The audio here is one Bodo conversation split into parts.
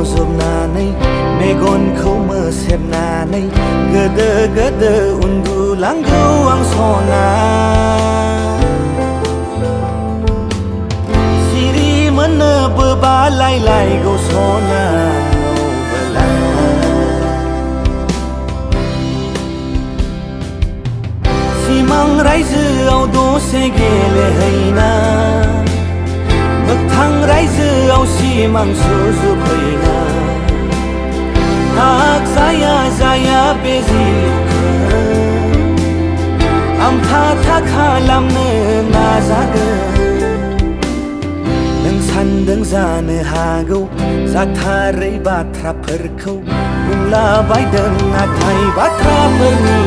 मजबनानै मेगनखौ मोसेबनानै गोदो गोदो उन्दुलांगौ आं सना सिरि मोननोबो बालायलायगौ सना सिमां रायजोआव दसे गेलेहैना मोगथां रायजोआव सिमां सुजुफैना हाक जाया जाया बे जिउखौ आमथा खालामनो नाजागोन नों सानदों जानो हागौ जाथारै बाथ्राफोरखौ बुंलाबायदों नाथाय बाथ्राफोरनि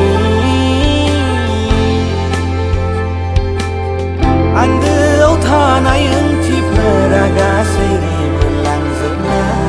आन्दोआव थानाय ओंथिफोरा गासै रिमोनलांजोबनाय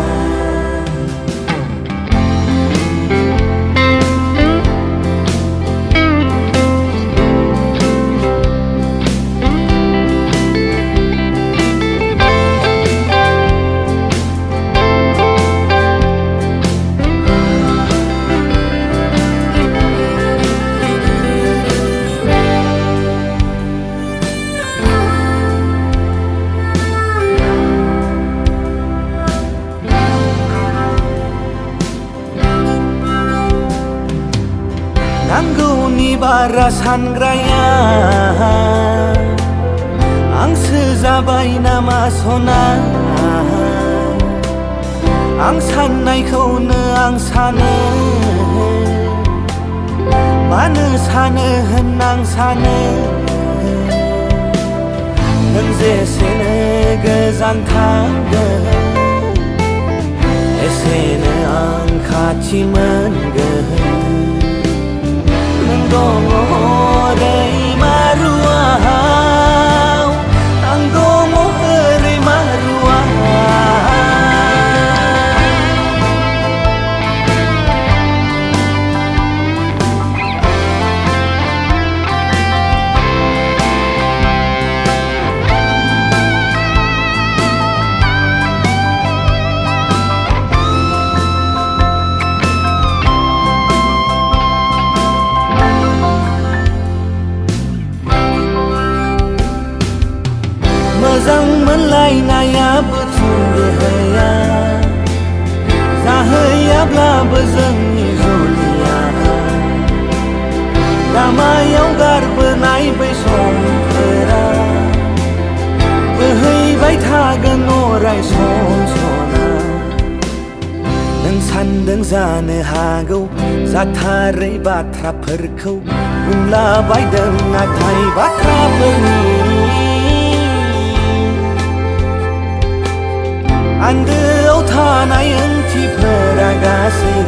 नांगौनि बारा सानग्राया आंसो जाबाय नामा सना आं साननायखौनो आं सानो मानो सानो होनना आं सानो नों जेसेनो गोजान थांगोन एसेनो आं खाथि मोनगोन दङ ओरै मारुआव आं दङ ओरै मारुआव मोजां मोनलायनायाबो थुंगेहैया जाहैयाब्लाबो जोंनि जुलिया लामायाव गारबोनाय बै समफोरा बोहैबाय थागोन अराय सम सना नों सानदों जानो हागौ जाथारै बाथ्राफोरखौ बुंलाबायदों नाथाय बाथ्राफोरनि आन्दोआव थानाय ओंथिफोरा गासै